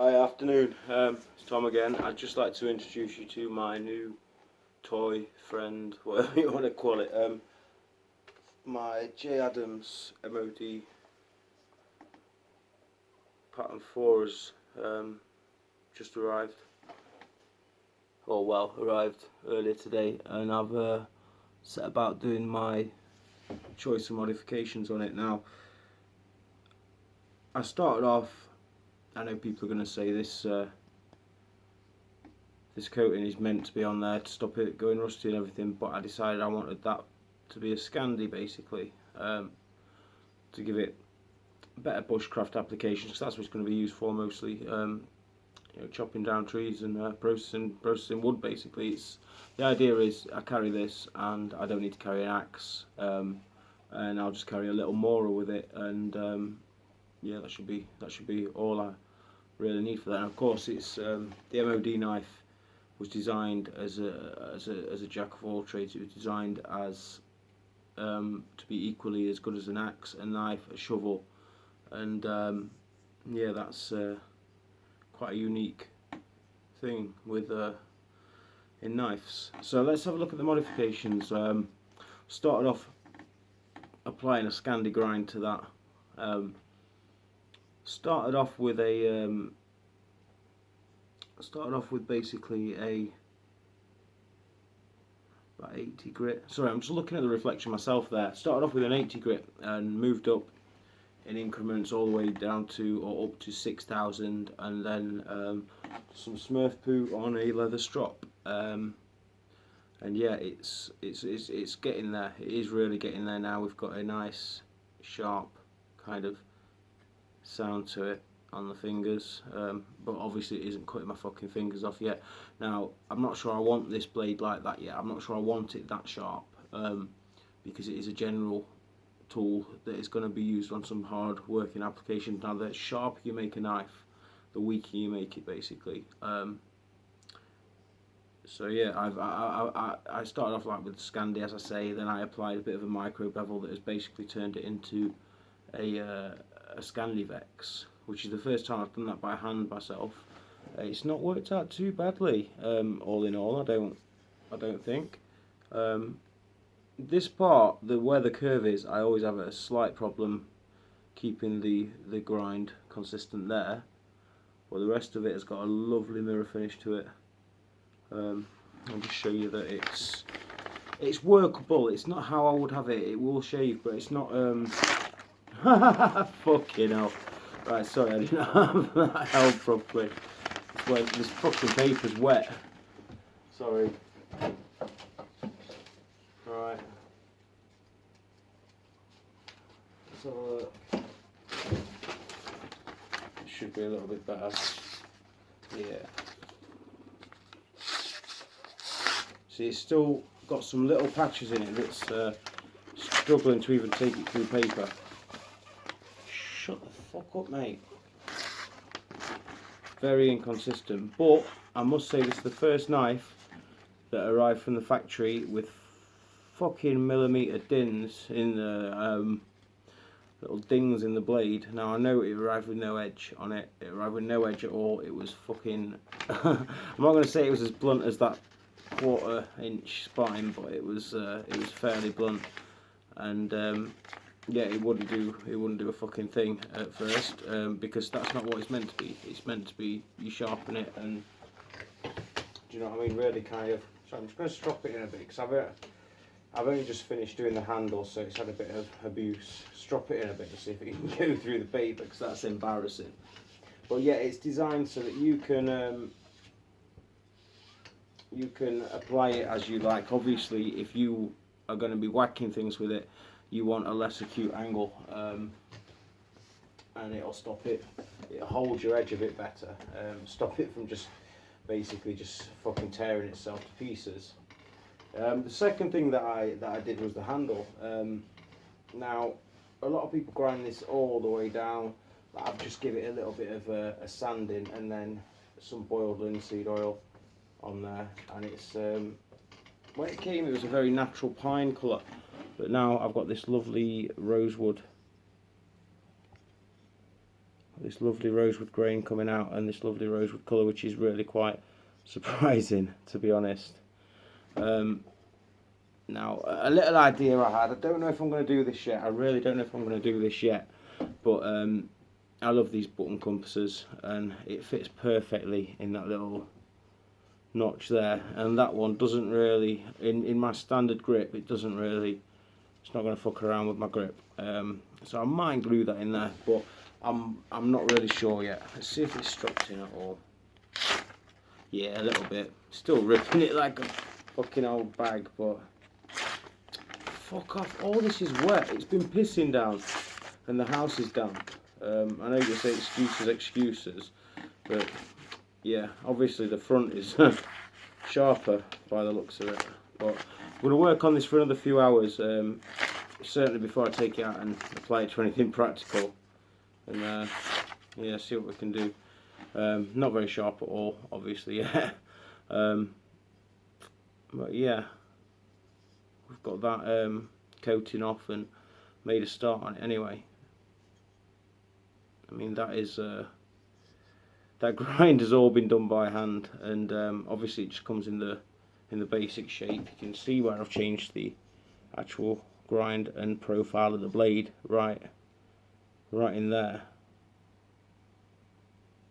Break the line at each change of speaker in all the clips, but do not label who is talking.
Hi, afternoon. It's Tom again. I'd just like to introduce you to my new toy friend, whatever you want to call it. My j.adams MOD pattern 4 has just arrived. Or well, arrived earlier today, and I've set about doing my choice of modifications on it. Now, I started off, I know people are going to say this this coating is meant to be on there to stop it going rusty and everything, but I decided I wanted that to be a Scandi basically, to give it better bushcraft applications, because that's what it's going to be used for mostly. You know, chopping down trees and processing wood basically. The idea is I carry this and I don't need to carry an axe, and I'll just carry a little mauler with it, and yeah, that should be all I really need for that. And of course, it's the MOD knife was designed as a jack of all trades. It was designed as to be equally as good as an axe, a knife, a shovel, and yeah, that's quite a unique thing with in knives. So let's have a look at the modifications. Started off applying a Scandi grind to that. Started off with basically about 80 grit. Sorry, I'm just looking at the reflection myself there. Started off with an 80 grit and moved up in increments all the way down to or up to 6,000, and then some Smurf poo on a leather strop. And yeah, it's getting there. It is really getting there now. We've got a nice sharp kind of sound to it on the fingers, but obviously it isn't cutting my fucking fingers off yet. Now, I'm not sure I want this blade like that yet. I'm not sure I want it that sharp, because it is a general tool that is going to be used on some hard working applications. Now, the sharper you make a knife, the weaker you make it basically. So yeah, I started off like with the Scandi, as I say, then I applied a bit of a micro bevel that has basically turned it into a Scandi Vex, which is the first time I've done that by hand myself. It's not worked out too badly, all in all. I don't think. This part, where the curve is, I always have a slight problem keeping the grind consistent there. But the rest of it has got a lovely mirror finish to it. I'll just show you that it's workable. It's not how I would have it. It will shave, but it's not. Fucking hell. Right, sorry, I didn't have that held properly. This fucking paper's wet. Sorry. Right. Let's have a look. It should be a little bit better. Yeah. See, it's still got some little patches in it that's struggling to even take it through paper. Shut the fuck up, mate. Very inconsistent, but I must say this is the first knife that arrived from the factory with fucking millimetre dings in the little dings in the blade. Now, I know it arrived with no edge on it. It arrived with no edge at all. It was fucking I'm not going to say it was as blunt as that 1/4 inch spine, but it was fairly blunt, and yeah, it wouldn't do a fucking thing at first, because that's not what it's meant to be. It's meant to be you sharpen it and, do you know what I mean, really kind of. So I'm just going to strop it in a bit, because I've only just finished doing the handle, so it's had a bit of abuse. Strop it in a bit to see if it can go through the paper, because that's embarrassing. But yeah, it's designed so that you can apply it as you like. Obviously, if you are going to be whacking things with it, you want a less acute angle, and it'll hold your edge a bit better, stop it from just basically just fucking tearing itself to pieces. The second thing that I did was the handle. Now, a lot of people grind this all the way down, but I've just give it a little bit of a sanding and then some boiled linseed oil on there, and it's when it came, it was a very natural pine colour, but now I've got this lovely rosewood this lovely rosewood grain coming out and this lovely rosewood colour, which is really quite surprising, to be honest. Now, a little idea I had, I don't know if I'm going to do this yet, I really don't know if I'm going to do this yet, but I love these button compasses, and it fits perfectly in that little notch there, and that one doesn't really, in my standard grip, it doesn't really, it's not going to fuck around with my grip, so I might glue that in there, but I'm not really sure yet. Let's see if it's strapped in at all. Yeah, a little bit, still ripping it like a fucking old bag, but fuck off, all this is wet, it's been pissing down and the house is damp. I know you say excuses, but yeah, obviously the front is sharper by the looks of it, but I'm going to work on this for another few hours, certainly before I take it out and apply it to anything practical, and yeah, see what we can do. Not very sharp at all, obviously, yeah. But yeah, we've got that coating off and made a start on it anyway. I mean, that is that grind has all been done by hand, and obviously it just comes in the basic shape. You can see where I've changed the actual grind and profile of the blade right in there,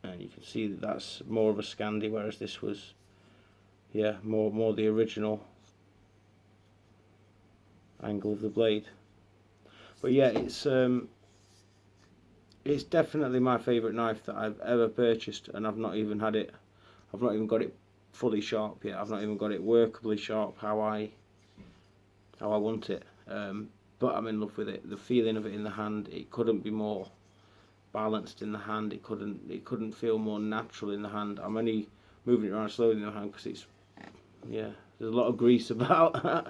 and you can see that that's more of a Scandi, whereas this was, yeah, more the original angle of the blade. But yeah, it's definitely my favourite knife that I've ever purchased, and I've not even got it fully sharp yet. I've not even got it workably sharp how I want it. But I'm in love with it. The feeling of it in the hand, it couldn't be more balanced in the hand. It couldn't feel more natural in the hand. I'm only moving it around slowly in the hand because it's, yeah, there's a lot of grease about.